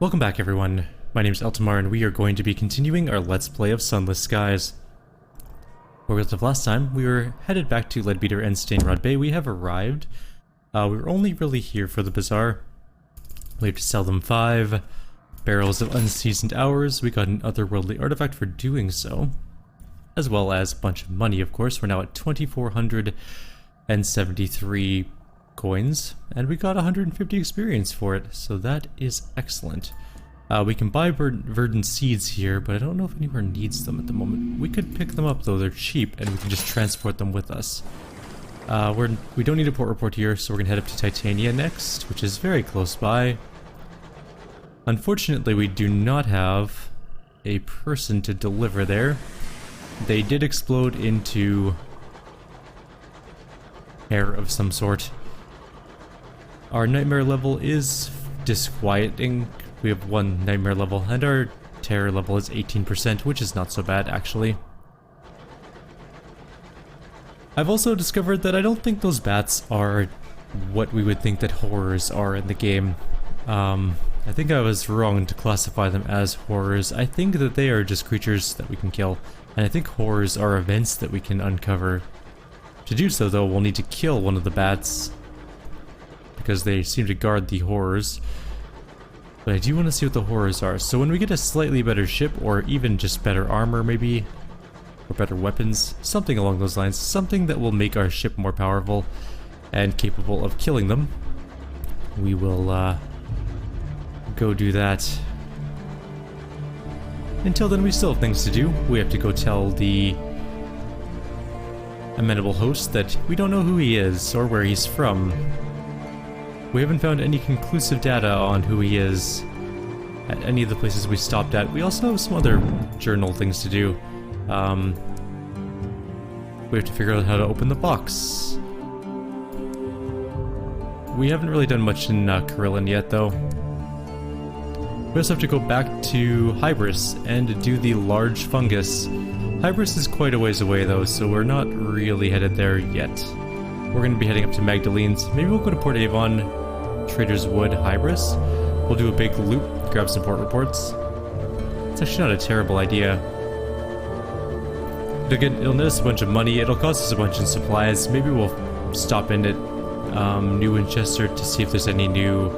Welcome back everyone, my name is Eltimar and we are going to be continuing our Let's Play of Sunless Skies. Where we left off last time, we were headed back to Leadbeater and Stainrod Bay. We have arrived. We were only really here for the bazaar. We have to sell them 5 barrels of unseasoned hours. We got an otherworldly artifact for doing so. As well as a bunch of money, of course. We're now at 2,473 coins, and we got 150 experience for it, so that is excellent. We can buy verdant seeds here, but I don't know if anywhere needs them at the moment. We could pick them up though, they're cheap, and we can just transport them with us. We don't need a port report here, so we're gonna head up to Titania next, which is very close by. Unfortunately, we do not have a person to deliver there. They did explode into air of some sort. Our nightmare level is disquieting. We have 1 nightmare level, and our terror level is 18%, which is not so bad, actually. I've also discovered that I don't think those bats are what we would think that horrors are in the game. I think I was wrong to classify them as horrors. I think that they are just creatures that we can kill, and I think horrors are events that we can uncover. To do so, though, we'll need to kill one of the bats, because they seem to guard the horrors. But I do want to see what the horrors are. So when we get a slightly better ship, or even just better armor maybe, or better weapons, something along those lines, something that will make our ship more powerful and capable of killing them, we will go do that. Until then, we still have things to do. We have to go tell the amenable host that we don't know who he is or where he's from. We haven't found any conclusive data on who he is at any of the places we stopped at. We also have some other journal things to do. We have to figure out how to open the box. We haven't really done much in Carillion yet, though. We also have to go back to Hybris and do the large fungus. Hybris is quite a ways away, though, so we're not really headed there yet. We're going to be heading up to Magdalene's. Maybe we'll go to Port Avon, Trader's Wood, Hybris. We'll do a big loop, grab some port reports. It's actually not a terrible idea. It'll net us a bunch of money, it'll cost us a bunch in supplies. Maybe we'll stop in at New Winchester to see if there's any new...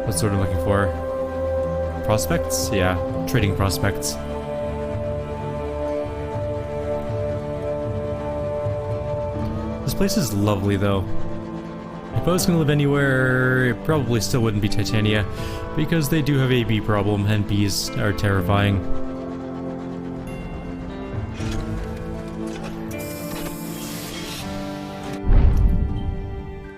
what's the word I'm looking for? Prospects? Yeah, trading prospects. This place is lovely, though. If I was gonna live anywhere, it probably still wouldn't be Titania, because they do have a bee problem, and bees are terrifying.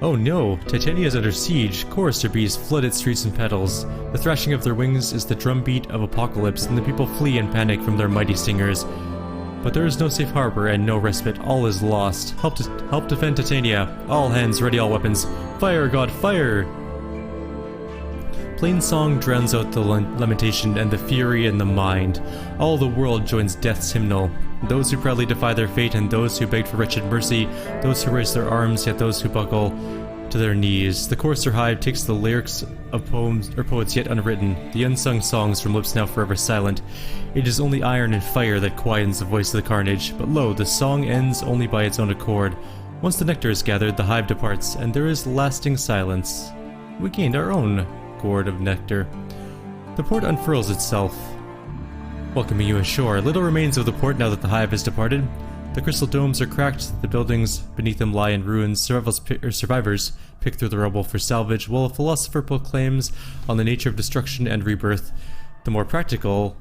Oh no, Titania is under siege. Chorister bees flood its streets and petals. The thrashing of their wings is the drumbeat of apocalypse, and the people flee in panic from their mighty singers. But there is no safe harbor and no respite. All is lost. Help defend Titania. All hands, ready all weapons. Fire, God, fire! Plain song drowns out the lamentation and the fury in the mind. All the world joins death's hymnal. Those who proudly defy their fate, and those who beg for wretched mercy. Those who raise their arms, yet those who buckle to their knees. The courser hive takes the lyrics of poems or poets yet unwritten, the unsung songs from lips now forever silent. It is only iron and fire that quietens the voice of the carnage, but lo, the song ends only by its own accord. Once the nectar is gathered, the hive departs, and there is lasting silence. We gained our own gourd of nectar. The port unfurls itself, welcoming you ashore. Little remains of the port now that the hive has departed. The crystal domes are cracked, the buildings beneath them lie in ruins. Survivors pick through the rubble for salvage, while a philosopher proclaims on the nature of destruction and rebirth. The more practical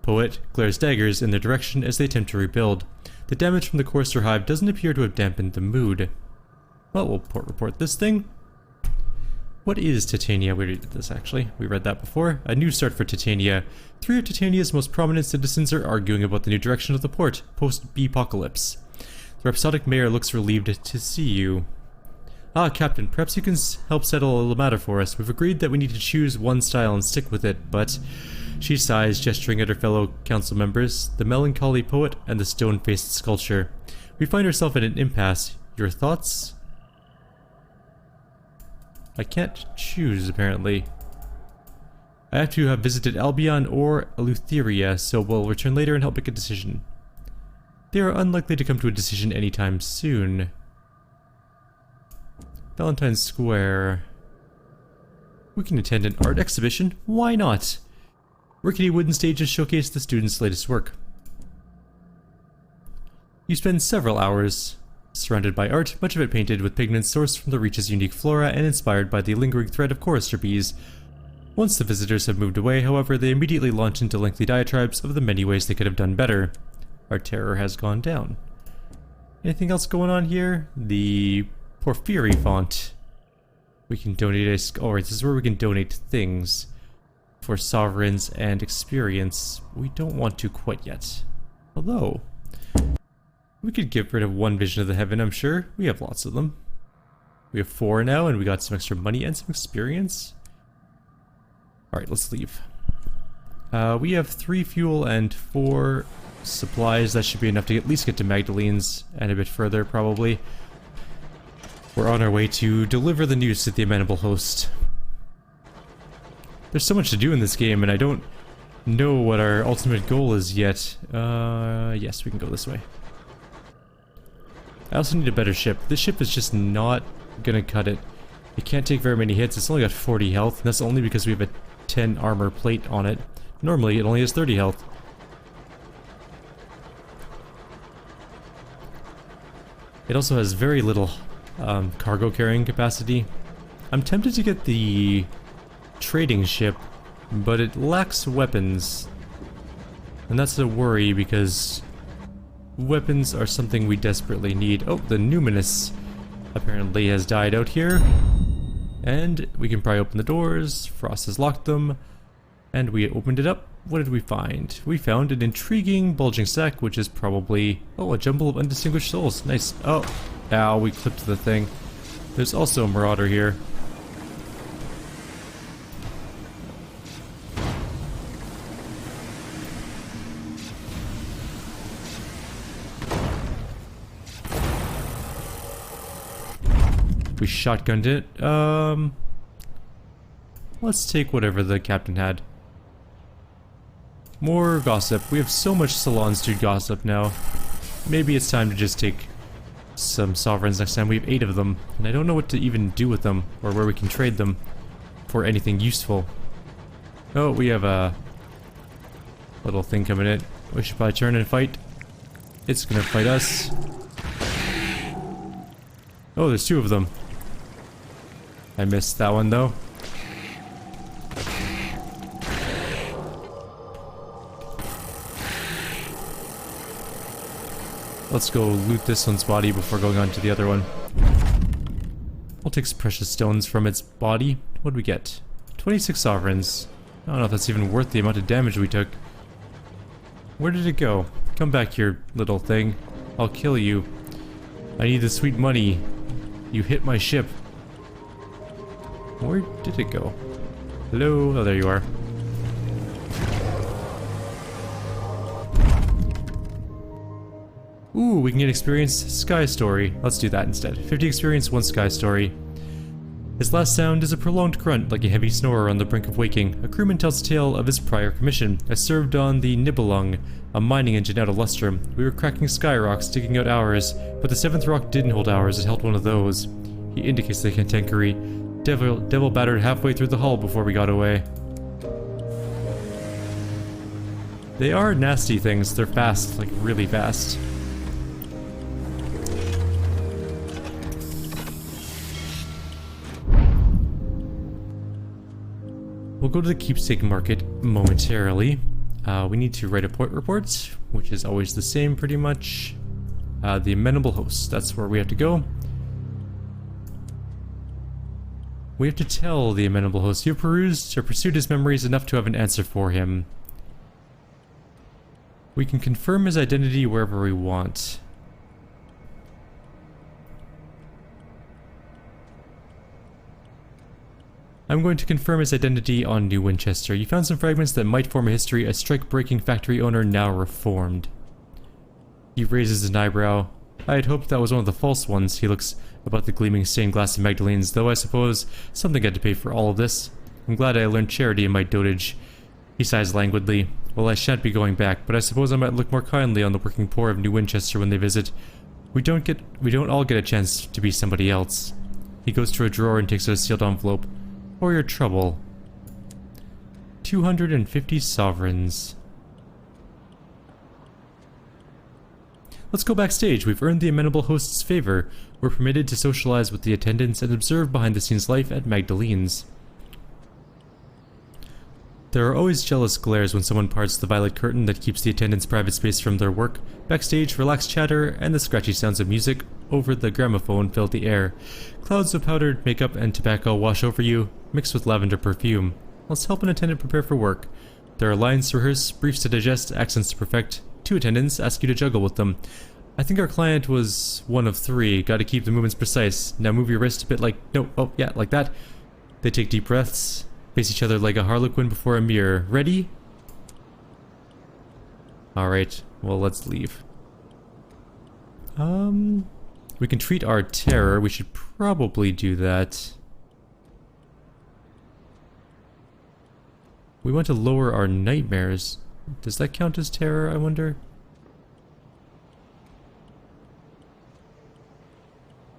poet glares daggers in their direction as they attempt to rebuild. The damage from the courser hive doesn't appear to have dampened the mood. Well, we'll port report this thing. What is Titania? We read this actually. We read that before. A new start for Titania. 3 of Titania's most prominent citizens are arguing about the new direction of the port, post-bee-apocalypse. The rhapsodic mayor looks relieved to see you. Ah, Captain, perhaps you can help settle the matter for us. We've agreed that we need to choose one style and stick with it, but... She sighs, gesturing at her fellow council members, the melancholy poet and the stone-faced sculpture. We find ourselves at an impasse. Your thoughts? I can't choose, apparently. I have to have visited Albion or Eleutheria, so we'll return later and help make a decision. They are unlikely to come to a decision anytime soon. Valentine's Square. We can attend an art exhibition. Why not? Rickety wooden stages showcase the students' latest work. You spend several hours surrounded by art, much of it painted with pigments sourced from the Reach's unique flora and inspired by the lingering thread of chorister bees. Once the visitors have moved away, however, they immediately launch into lengthy diatribes of the many ways they could have done better. Our terror has gone down. Anything else going on here? The Pherrid font. We can donate a... Alright, this is where we can donate things for sovereigns and experience. We don't want to quite yet. Although, we could get rid of one vision of the heaven, I'm sure. We have lots of them. We have 4 now, and we got some extra money and some experience. Alright, let's leave. We have 3 fuel and 4 supplies. That should be enough to at least get to Magdalene's and a bit further, probably. We're on our way to deliver the news to the amenable host. There's so much to do in this game, and I don't know what our ultimate goal is yet. Yes, we can go this way. I also need a better ship. This ship is just not gonna cut it. It can't take very many hits. It's only got 40 health, and that's only because we have a 10 armor plate on it. Normally, it only has 30 health. It also has very little cargo carrying capacity. I'm tempted to get the trading ship, but it lacks weapons. And that's a worry because weapons are something we desperately need. Oh, the Numinous apparently has died out here. And we can probably open the doors. Frost has locked them. And we opened it up. What did we find? We found an intriguing bulging sack, which is probably... Oh, a jumble of undistinguished souls. Nice. Oh, ow, we clipped the thing. There's also a marauder here. We shotgunned it. Let's take whatever the captain had. More gossip. We have so much Salons to gossip now. Maybe it's time to just take some sovereigns next time. We have 8 of them, and I don't know what to even do with them, or where we can trade them for anything useful. Oh, we have a little thing coming in. We should probably turn and fight. It's gonna fight us. Oh, there's 2 of them. I missed that one though. Let's go loot this one's body before going on to the other one. We'll take some precious stones from its body. What do we get? 26 sovereigns. I don't know if that's even worth the amount of damage we took. Where did it go? Come back here, little thing. I'll kill you. I need the sweet money. You hit my ship. Where did it go? Hello? Oh, there you are. Ooh, we can get experience Sky Story. Let's do that instead. 50 experience, 1 Sky Story. His last sound is a prolonged grunt, like a heavy snorer on the brink of waking. A crewman tells a tale of his prior commission. I served on the Nibelung, a mining engine out of Lustrum. We were cracking sky rocks, digging out ours, but the 7th rock didn't hold ours, it held one of those. He indicates the cantankerous. Devil battered halfway through the hull before we got away. They are nasty things. They're fast, like really fast. We'll go to the keepsake market momentarily. We need to write a point report, which is always the same pretty much. The amenable host, that's where we have to go. We have to tell the amenable host you have perused or pursued his memories enough to have an answer for him. We can confirm his identity wherever we want. I'm going to confirm his identity on New Winchester. You found some fragments that might form a history, a strike-breaking factory owner now reformed. He raises an eyebrow. I had hoped that was one of the false ones. He looks about the gleaming stained glass of Magdalene's, though I suppose something had to pay for all of this. I'm glad I learned charity in my dotage. He sighs languidly. Well, I shan't be going back, but I suppose I might look more kindly on the working poor of New Winchester when they visit. We don't all get a chance to be somebody else. He goes to a drawer and takes out a sealed envelope. For your trouble. 250 sovereigns. Let's go backstage. We've earned the amenable host's favor. We're permitted to socialize with the attendants and observe behind-the-scenes life at Magdalene's. There are always jealous glares when someone parts the violet curtain that keeps the attendants' private space from their work. Backstage, relaxed chatter and the scratchy sounds of music over the gramophone fill the air. Clouds of powdered makeup and tobacco wash over you, mixed with lavender perfume. Let's help an attendant prepare for work. There are lines to rehearse, briefs to digest, accents to perfect. 2 attendants ask you to juggle with them. I think our client was one of 3. Gotta keep the movements precise. Now move your wrist a bit like... No, oh yeah, like that. They take deep breaths. Face each other like a harlequin before a mirror. Ready? Alright, well let's leave. We can treat our terror. We should probably do that. We want to lower our nightmares. Does that count as terror, I wonder?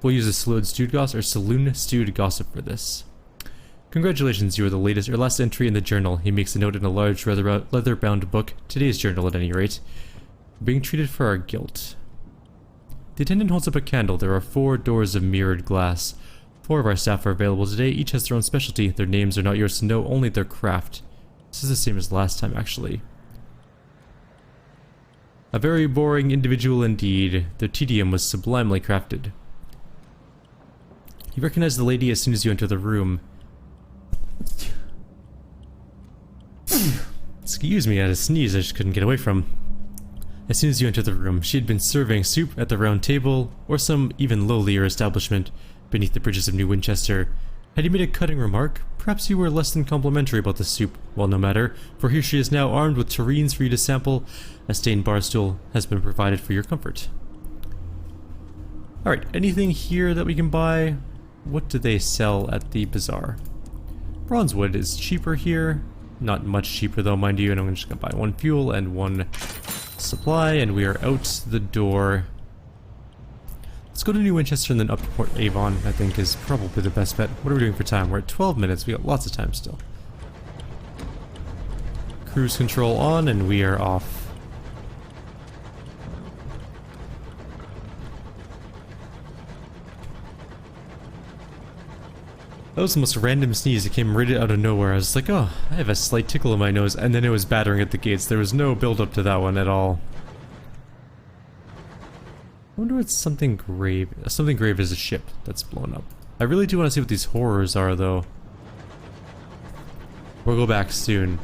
We'll use a saloon stewed gossip for this. Congratulations, you are the latest or last entry in the journal. He makes a note in a large leather-bound book. Today's journal, at any rate. Being treated for our guilt. The attendant holds up a candle. There are 4 doors of mirrored glass. 4 of our staff are available today. Each has their own specialty. Their names are not yours to know, only their craft. This is the same as last time, actually. A very boring individual indeed. Their tedium was sublimely crafted. You recognize the lady as soon as you enter the room. Excuse me, I had a sneeze I just couldn't get away from. As soon as you enter the room, she had been serving soup at the Round Table, or some even lowlier establishment beneath the bridges of New Winchester. Had you made a cutting remark, perhaps you were less than complimentary about the soup. Well, no matter, for here she is now armed with tureens for you to sample. A stained bar stool has been provided for your comfort. Alright, anything here that we can buy? What do they sell at the bazaar? Bronzewood is cheaper here. Not much cheaper though, mind you, and I'm just gonna buy 1 fuel and 1 supply, and we are out the door. Let's go to New Winchester and then up to Port Avon, I think is probably the best bet. What are we doing for time? We're at 12 minutes, we got lots of time still. Cruise control on, and we are off. That was the most random sneeze. It came right out of nowhere. I was like, oh, I have a slight tickle in my nose, and then it was battering at the gates. There was no build up to that one at all. I wonder what something grave... Something grave is a ship that's blown up. I really do want to see what these horrors are, though. We'll go back soon.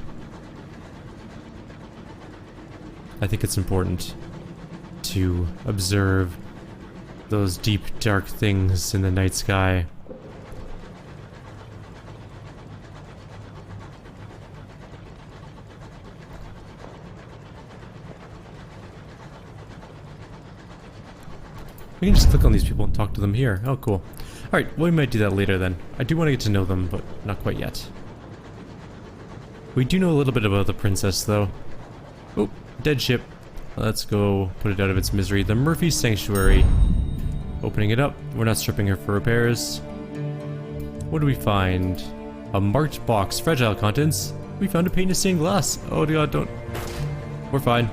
I think it's important to observe those deep, dark things in the night sky. We can just click on these people and talk to them here. Oh, cool. Alright, well, we might do that later then. I do want to get to know them, but not quite yet. We do know a little bit about the princess, though. Oh, dead ship. Let's go put it out of its misery. The Murphy Sanctuary. Opening it up. We're not stripping her for repairs. What do we find? A marked box. Fragile contents. We found a painted stained glass. Oh god, don't... We're fine.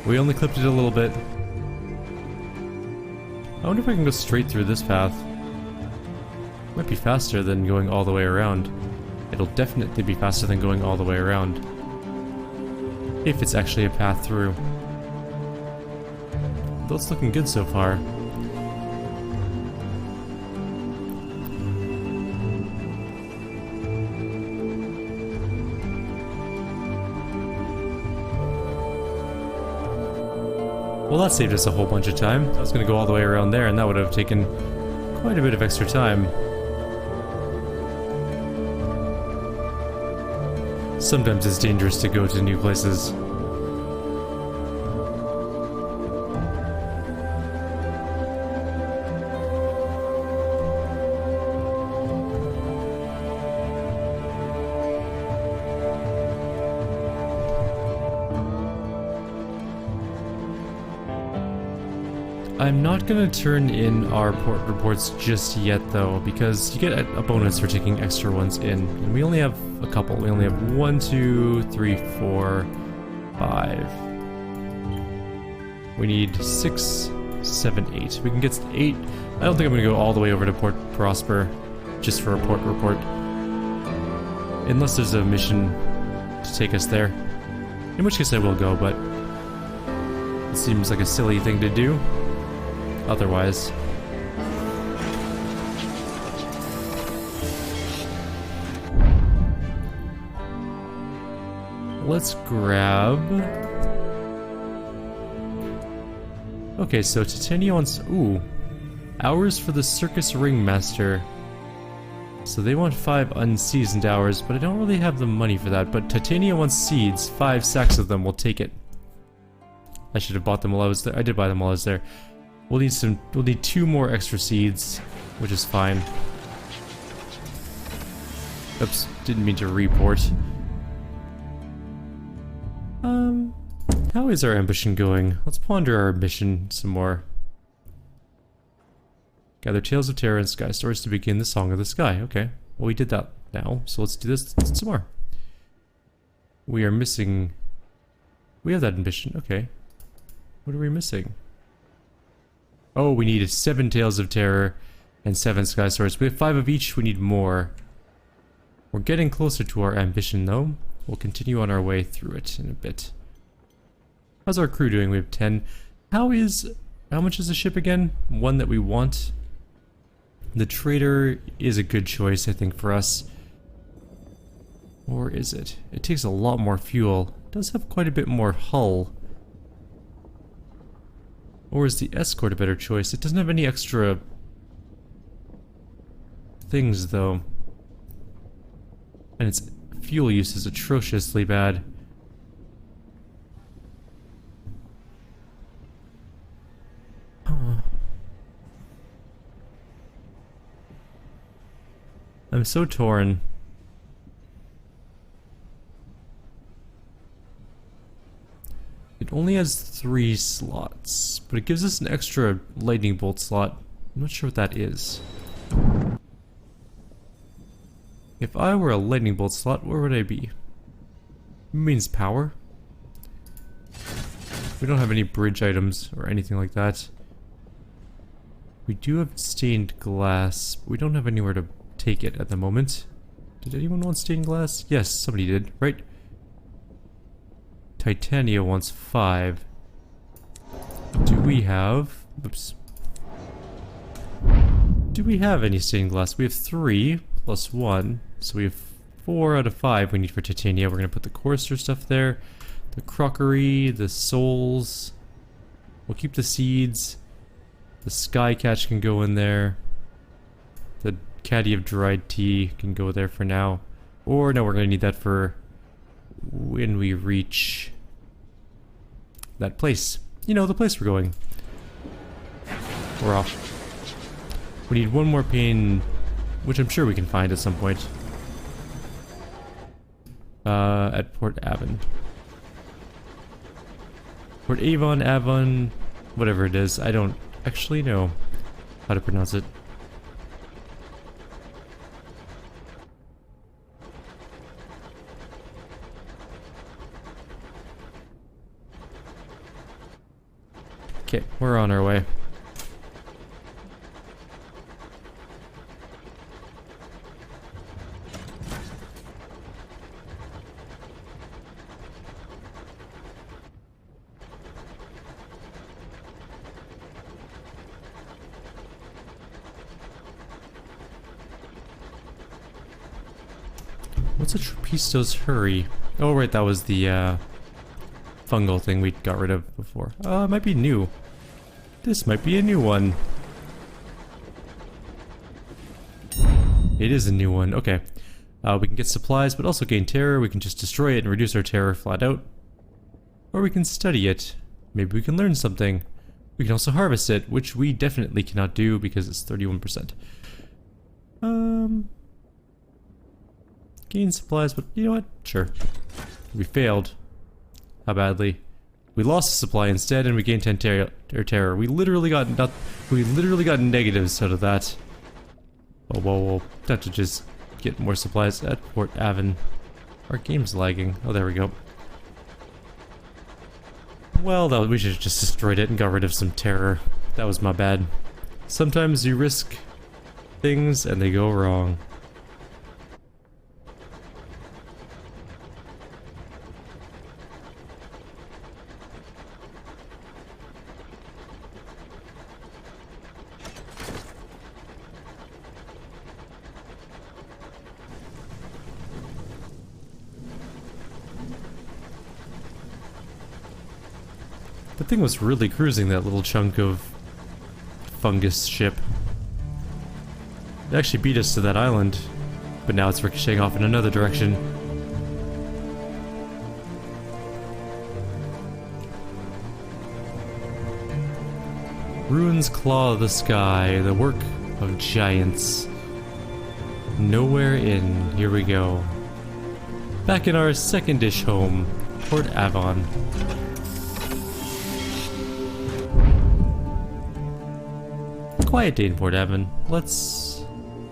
We only clipped it a little bit. I wonder if I can go straight through this path. Might be faster than going all the way around. It'll definitely be faster than going all the way around. If it's actually a path through. Though it's looking good so far. Well, that saved us a whole bunch of time. I was going to go all the way around there, and that would have taken quite a bit of extra time. Sometimes it's dangerous to go to new places. I'm not gonna turn in our port reports just yet though, because you get a bonus for taking extra ones in. And we only have a couple. We only have 1, 2, 3, 4, 5. We need 6, 7, 8. We can get 8. I don't think I'm gonna go all the way over to Port Prosper just for a port report. Unless there's a mission to take us there. In which case I will go, but it seems like a silly thing to do. Otherwise. Let's grab... Okay, so Titania wants... Ooh. Hours for the Circus Ringmaster. So they want 5 unseasoned hours, but I don't really have the money for that. But Titania wants seeds. 5 sacks of them. We'll take it. I should have bought them while I was there. I did buy them while I was there. We'll need 2 more extra seeds, which is fine. Oops, didn't mean to report. How is our ambition going? Let's ponder our mission some more. Gather tales of terror and sky stories to begin the Song of the Sky. Okay, well we did that now, so let's do this some more. We are missing... We have that ambition, okay. What are we missing? Oh, we needed 7 Tales of Terror and 7 Sky Stories. We have 5 of each, we need more. We're getting closer to our ambition though. We'll continue on our way through it in a bit. How's our crew doing? We have 10. How much is the ship again? 1 that we want. The trader is a good choice, I think, for us. Or is it? It takes a lot more fuel. It does have quite a bit more hull. Or is the escort a better choice? It doesn't have any extra things though. And its fuel use is atrociously bad. I'm so torn. It only has 3 slots, but it gives us an extra lightning bolt slot. I'm not sure what that is. If I were a lightning bolt slot, where would I be? It means power. We don't have any bridge items or anything like that. We do have stained glass, but we don't have anywhere to take it at the moment. Did anyone want stained glass? Yes, somebody did, right? Titania wants 5. Do we have... Oops. Do we have any stained glass? We have 3 plus 1. So we have 4 out of 5 we need for Titania. We're going to put the Chorister stuff there. The crockery, the souls. We'll keep the seeds. The sky catch can go in there. The caddy of dried tea can go there for now. Or no, we're going to need that for when we reach that place. You know, the place we're going. We're off. We need 1 more pane, which I'm sure we can find at some point. At Port Avon. Port Avon, whatever it is. I don't actually know how to pronounce it. Okay, we're on our way. What's a Trapisto's Hurry? Oh right, that was the fungal thing we got rid of before. It might be new. This might be a new one. It is a new one, okay. We can get supplies, but also gain terror. We can just destroy it and reduce our terror flat out. Or we can study it. Maybe we can learn something. We can also harvest it, which we definitely cannot do because it's 31%. Gain supplies, but you know what? Sure. We failed. How badly? We lost a supply instead, and we gained 10 terror. We literally got negatives out of that. Oh, we'll have to just get more supplies at Port Avon. Our game's lagging. Oh, there we go. Well, we should have just destroyed it and got rid of some terror. That was my bad. Sometimes you risk things and they go wrong. The thing was really cruising that little chunk of fungus ship. It actually beat us to that island, but now it's ricocheting off in another direction. Ruins claw the sky, the work of giants. Nowhere in. Here we go. Back in our second-ish home, Port Avon. Quiet day in Port Avon. Let's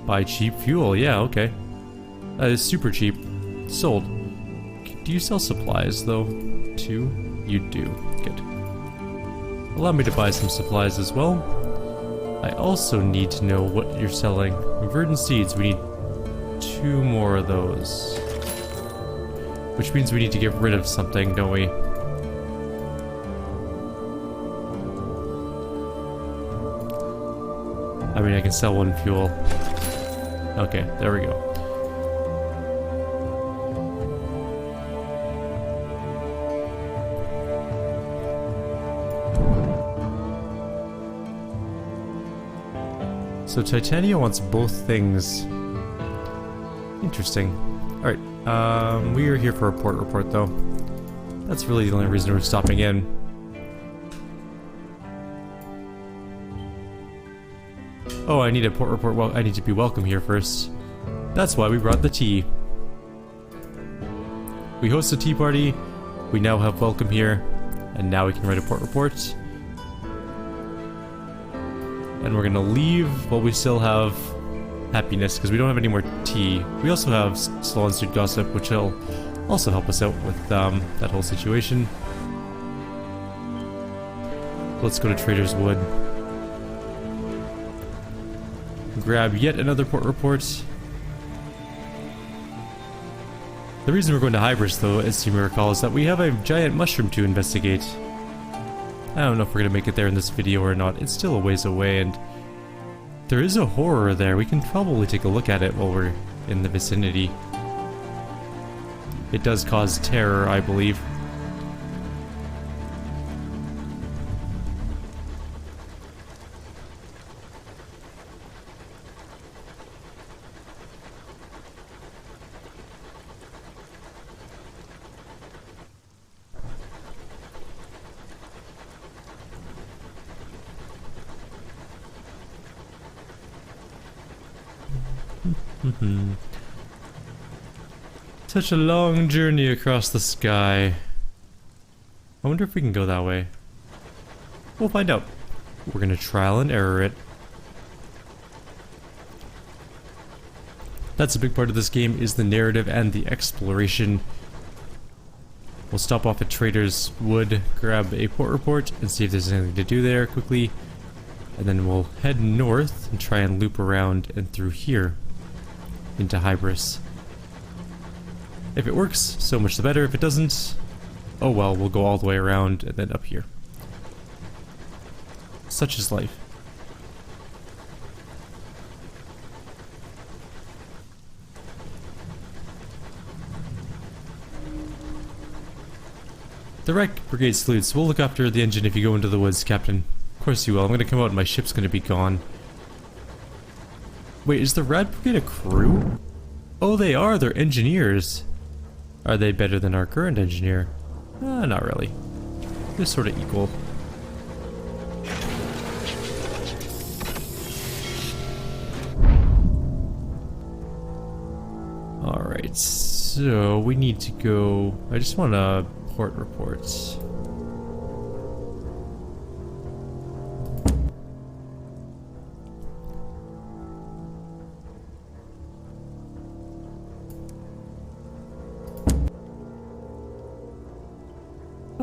buy cheap fuel. Yeah, okay. That is super cheap. Sold. Do you sell supplies, though, too? You do. Good. Allow me to buy some supplies as well. I also need to know what you're selling. Verdant seeds. We need 2 more of those. Which means we need to get rid of something, don't we? I mean, I can sell 1 fuel. Okay, there we go. So Titania wants both things. Interesting. Alright, we are here for a port report, though. That's really the only reason we're stopping in. Oh, I need a port report. Well, I need to be welcome here first. That's why we brought the tea. We host a tea party. We now have welcome here. And now we can write a port report. And we're gonna leave while we still have happiness, because we don't have any more tea. We also have slow and stewed gossip, which will also help us out with that whole situation. Let's go to Trader's Wood. Grab yet another port report. The reason we're going to Hybris, though, as you may recall, is that we have a giant mushroom to investigate. I don't know if we're going to make it there in this video or not. It's still a ways away, and there is a horror there. We can probably take a look at it while we're in the vicinity. It does cause terror, I believe. Such a long journey across the sky. I wonder if we can go that way. We'll find out. We're gonna trial and error it. That's a big part of this game, is the narrative and the exploration. We'll stop off at Trader's Wood, grab a port report, and see if there's anything to do there quickly. And then we'll head north and try and loop around and through here into Hybris. If it works, so much the better. If it doesn't, oh well, we'll go all the way around and then up here. Such is life. The Wreck Brigade salutes. We'll look after the engine if you go into the woods, Captain. Of course you will. I'm gonna come out and my ship's gonna be gone. Wait, is the Rad Brigade a crew? Oh, they are. They're engineers. Are they better than our current engineer? Not really. They're sort of equal. Alright, so we need to go... I just want to port reports.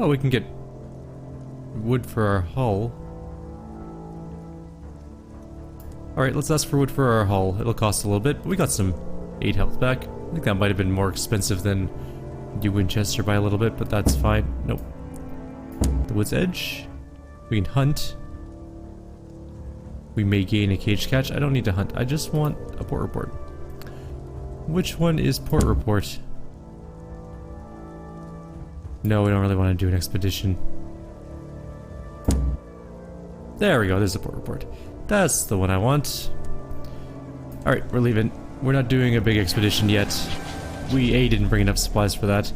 Oh, we can get wood for our hull. Alright, let's ask for wood for our hull. It'll cost a little bit, but we got some 8 health back. I think that might have been more expensive than New Winchester by a little bit, but that's fine. Nope. The wood's edge. We can hunt. We may gain a cage catch. I don't need to hunt. I just want a port report. Which one is port report? No, we don't really want to do an expedition. There we go. There's a port report. That's the one I want. Alright, we're leaving. We're not doing a big expedition yet. We A, didn't bring enough supplies for that,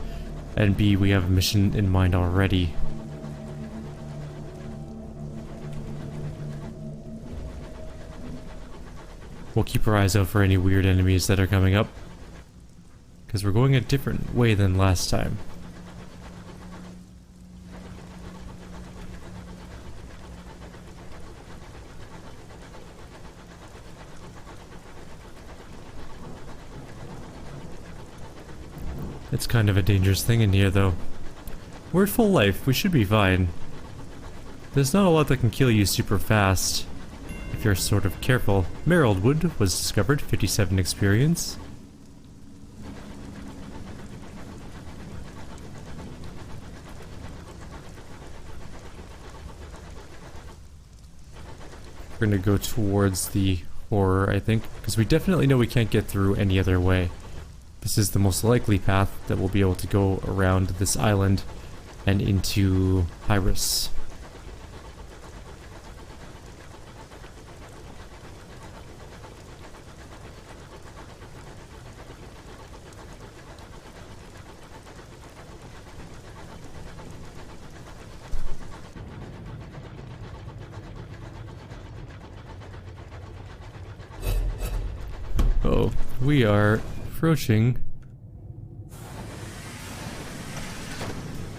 and B, we have a mission in mind already. We'll keep our eyes out for any weird enemies that are coming up, because we're going a different way than last time. It's kind of a dangerous thing in here, though. We're at full life, we should be fine. There's not a lot that can kill you super fast, if you're sort of careful. Merald wood was discovered, 57 experience. We're gonna go towards the horror, I think, because we definitely know we can't get through any other way. This is the most likely path that we'll be able to go around this island and into Pyrus. Oh, we are approaching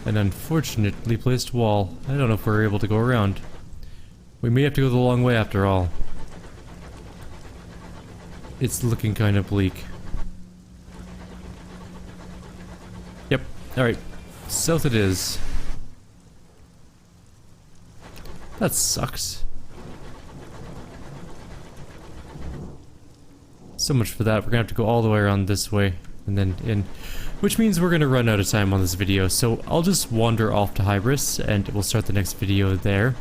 an unfortunately placed wall. I don't know if we're able to go around. We may have to go the long way after all. It's looking kind of bleak. Yep, alright. South it is. That sucks. So much for that. We're gonna have to go all the way around this way and then in, which means we're gonna run out of time on this video, so I'll just wander off to Hybris and we'll start the next video there.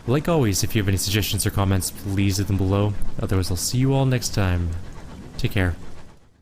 Like always, if you have any suggestions or comments, please leave them below. Otherwise, I'll see you all next time. Take care.